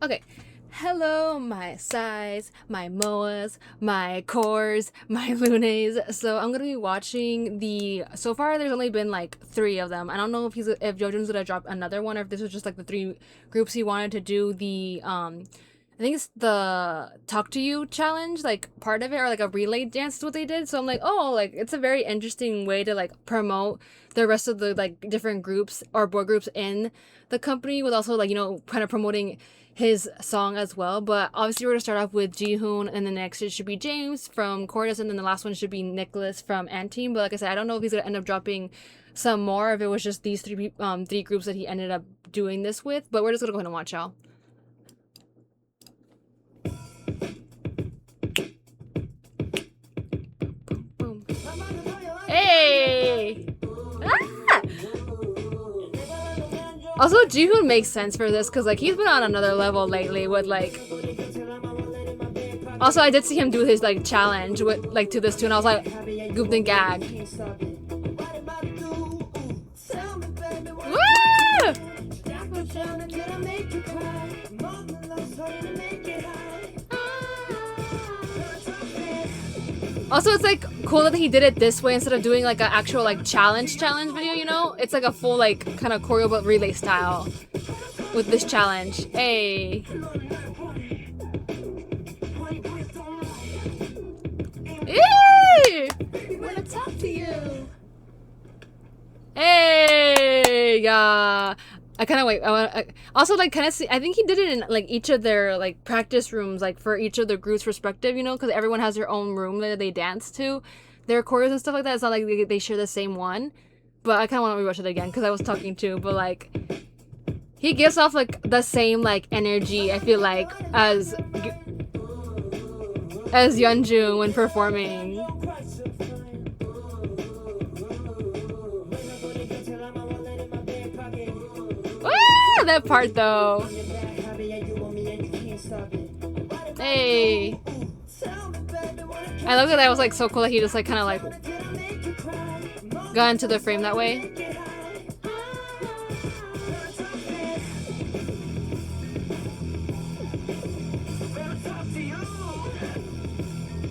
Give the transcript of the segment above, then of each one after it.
Okay. Hello, my sides, my moas, my cores, my lunes. So I'm gonna be watching the. So far, there's only been like three of them. I don't know if Yeonjun's gonna drop another one or if this was just like the three groups he wanted to do the. I think it's the talk to you challenge, like part of it, or like a relay dance is what they did. So I'm like, oh, like it's a very interesting way to like promote the rest of the like different groups or boy groups in the company, with also like kind of promoting his song as well. But obviously we're gonna start off with Jihoon, and then the next it should be James from Chorus, and then the last one should be Nicholas from Anteam. But like I said, I don't know if he's gonna end up dropping some more, if it was just these three groups that he ended up doing this with. But we're just gonna go ahead and watch y'all. Boom. Hey! Ah! Also, Jihoon makes sense for this because like he's been on another level lately with like. Also, I did see him do his like challenge with like to this tune. I was like, gooped and gagged. Woo! Also, it's like cool that he did it this way instead of doing like an actual like challenge video, you know? It's like a full like kind of choreo but relay style with this challenge. Hey. Yay! We wanna talk to you. Hey, yeah. I kind of wait. I also like kind of see. I think he did it in like each of their like practice rooms, like for each of the groups' perspective. You know, because everyone has their own room that they dance to, their chorus and stuff like that. It's not like they share the same one. But I kind of want to rewatch it again because I was talking too. But like, he gives off like the same like energy. I feel like as Yeonjun when performing. Ah, that part though. Hey. I love that. That was like so cool that he just like kind of like got into the frame that way.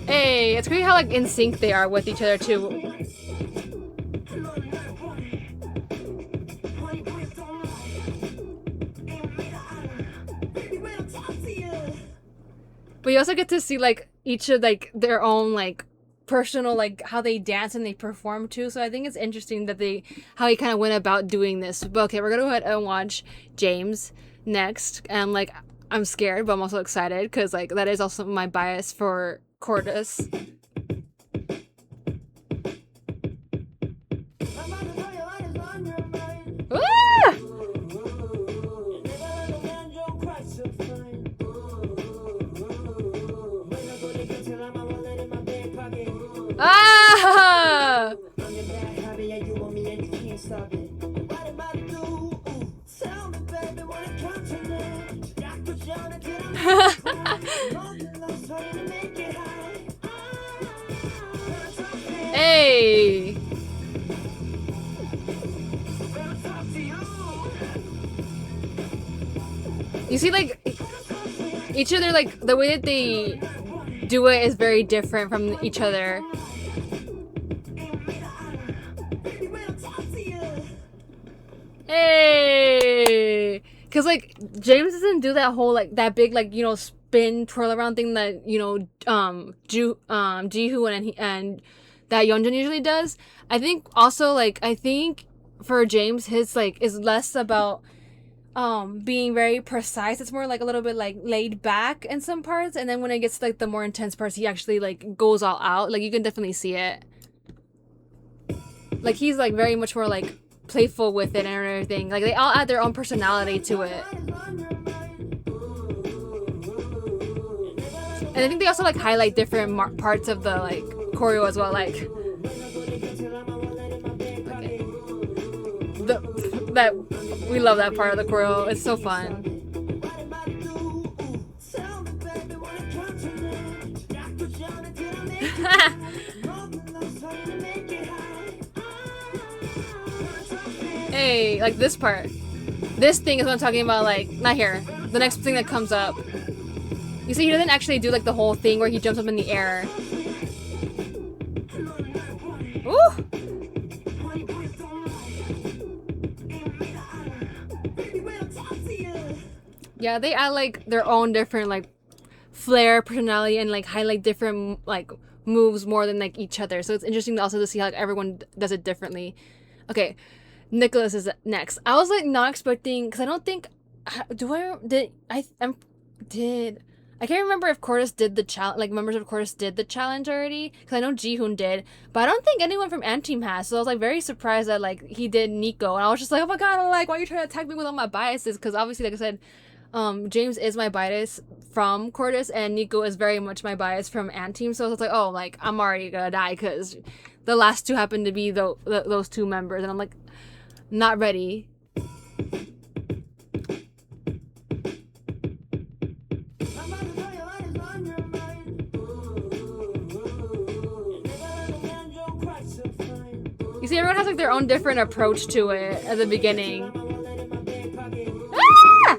Hey, it's great how like in sync they are with each other too. But you also get to see like each of like their own like personal like how they dance and they perform too. So I think it's interesting that how he kind of went about doing this. But okay, we're gonna go ahead and watch James next. And like I'm scared, but I'm also excited because like that is also my bias for chorus. Ah! Ah! Hey! You see, like, each of their, like, the way that they do it is very different from each other. Hey! Because, like, James doesn't do that whole, like, that big, like, spin, twirl around thing that, Jihoon and that Yeonjun usually does. I think also, like, for James, his, like, is less about being very precise. It's more like a little bit like laid back in some parts, and then when it gets to, like the more intense parts, he actually like goes all out. Like you can definitely see it. Like he's like very much more like playful with it and everything. Like they all add their own personality to it. And I think they also like highlight different parts of the like choreo as well. Like that we love that part of the choreo. It's so fun. Hey, like this part. This thing is what I'm talking about, like, not here. the next thing that comes up. You see, he doesn't actually do like the whole thing where he jumps up in the air. Ooh! Yeah, they add like their own different like flair, personality, and like highlight different like moves more than like each other. So it's interesting also to see how like, everyone does it differently. Okay, Nicholas is next. I was like not expecting because I don't think I can't remember if Cordis did the challenge, like members of Cordis did the challenge already, because I know Jihoon did, but I don't think anyone from Anteam has. So I was like very surprised that like he did Nico, and I was just like, oh my god, I'm like, why are you trying to attack me with all my biases? Because obviously, like I said, James is my bias from Cordis, and Nico is very much my bias from Anteam. So I was like, oh, like I'm already gonna die because the last two happen to be those two members, and I'm like, not ready. You see, everyone has like their own different approach to it at the beginning. Ah!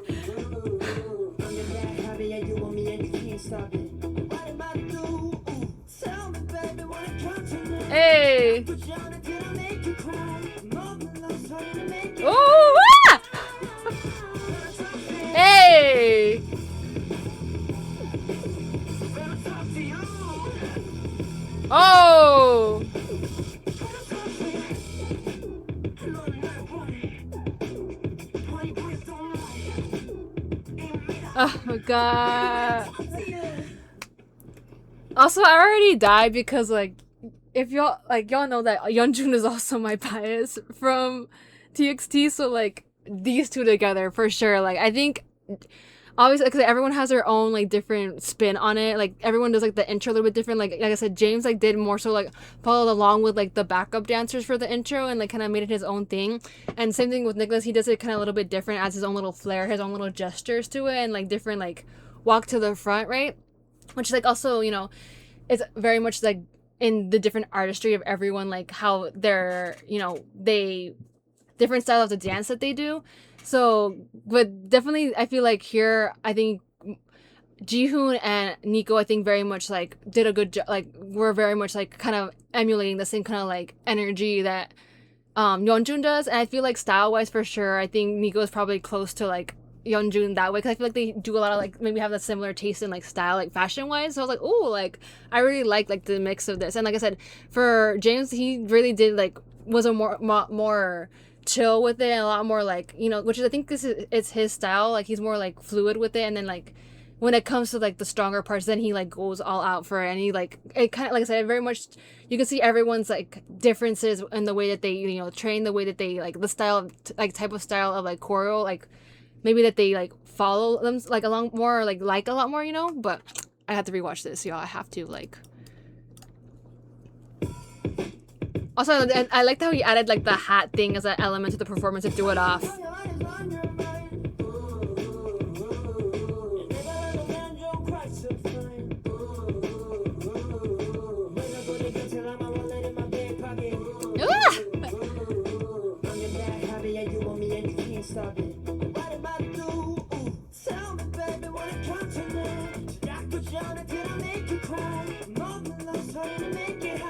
Hey! Oh! Ah! Hey! Oh! Oh my god. Also, I already died because like if y'all know that Yeonjun is also my bias from TXT, so like these two together for sure. Like I think obviously because everyone has their own like different spin on it. Like everyone does like the intro a little bit different. Like I said, James like did more so like followed along with like the backup dancers for the intro and like kind of made it his own thing. And same thing with Nicholas, he does it kind of a little bit different, adds his own little flair, his own little gestures to it, and like different like walk to the front, right? Which like also, you know, it's very much like in the different artistry of everyone, like how they're, you know, they different styles of the dance that they do. So, but definitely, I feel like here, I think Jihoon and Nico, I think very much like did a good job. Like we're very much like kind of emulating the same kind of like energy that Yeonjun does, and I feel like style wise for sure, I think Nico is probably close to like Yeonjun that way because I feel like they do a lot of like maybe have a similar taste in like style, like fashion wise. So I was like, oh, like I really like the mix of this. And like I said, for James, he really did like was a more chill with it and a lot more like, you know, which is I think this is it's his style. Like he's more like fluid with it, and then like when it comes to like the stronger parts, then he like goes all out for it, and he like it kind of like I said, very much you can see everyone's like differences in the way that they, you know, train, the way that they like the style of like type of style of like choreo, like maybe that they like follow them like along more or like a lot more, you know. But I have to rewatch this, y'all. I have to like. Also, I liked how he added like the hat thing as an element to the performance to throw it off.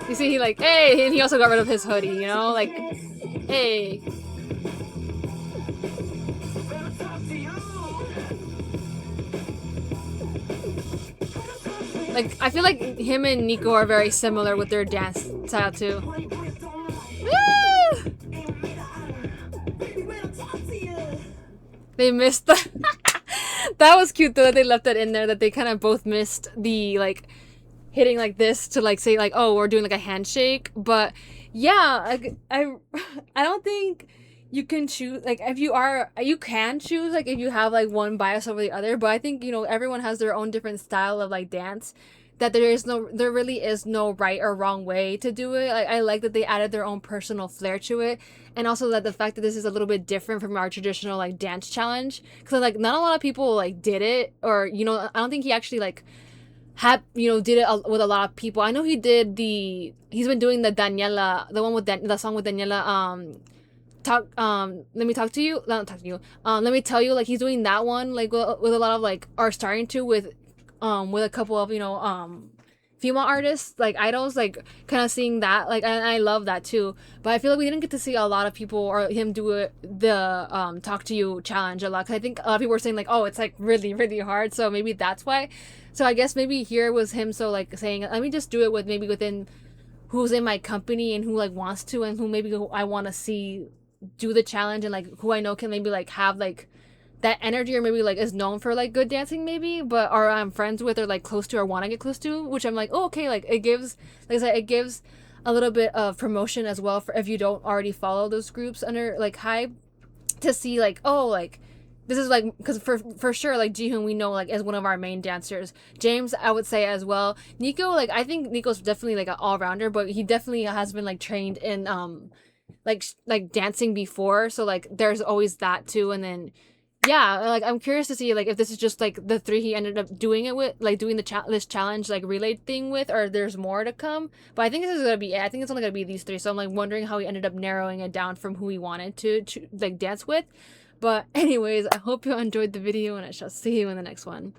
You see, he like, hey, and he also got rid of his hoodie, you know, like, hey. Like, I feel like him and Nico are very similar with their dance style too. Woo! They missed the that was cute though that they left that in there, that they kind of both missed the like hitting like this to like say like, oh, we're doing like a handshake. But yeah, I don't think you can choose, like if you can choose like if you have like one bias over the other, but I think, you know, everyone has their own different style of like dance, that there really is no right or wrong way to do it. Like I like that they added their own personal flair to it, and also that the fact that this is a little bit different from our traditional like dance challenge, because like not a lot of people like did it, or, you know, I don't think he actually like had, you know, did it with a lot of people. I know he's been doing the Daniela, the one with the song with Daniela, let me talk to you, not talk to you, let me tell you, like he's doing that one like with a lot of like, are starting to with a couple of, female artists like idols, like kind of seeing that, like, and I love that too. But I feel like we didn't get to see a lot of people or him do it, the talk to you challenge a lot, because I think a lot of people were saying like, oh, it's like really really hard, so maybe that's why. So I guess maybe here was him, so like saying, let me just do it with maybe within who's in my company and who like wants to, and who maybe who I want to see do the challenge, and like who I know can maybe like have like that energy, or maybe like is known for like good dancing maybe, but or I'm friends with or like close to or want to get close to, which I'm like, oh, okay, like it gives, like I said, it gives a little bit of promotion as well for if you don't already follow those groups under like hybe, to see like, oh, like this is like, because for sure like Jihoon we know like as one of our main dancers. James I would say as well. Nico, like I think Nico's definitely like an all-rounder, but he definitely has been like trained in like dancing before, so like there's always that too. And then yeah, like I'm curious to see like if this is just like the three he ended up doing it with, like doing this challenge like relay thing with, or there's more to come. But I think this is gonna be it. I think it's only gonna be these three. So I'm like wondering how he ended up narrowing it down from who he wanted to like dance with. But anyways, I hope you enjoyed the video, and I shall see you in the next one.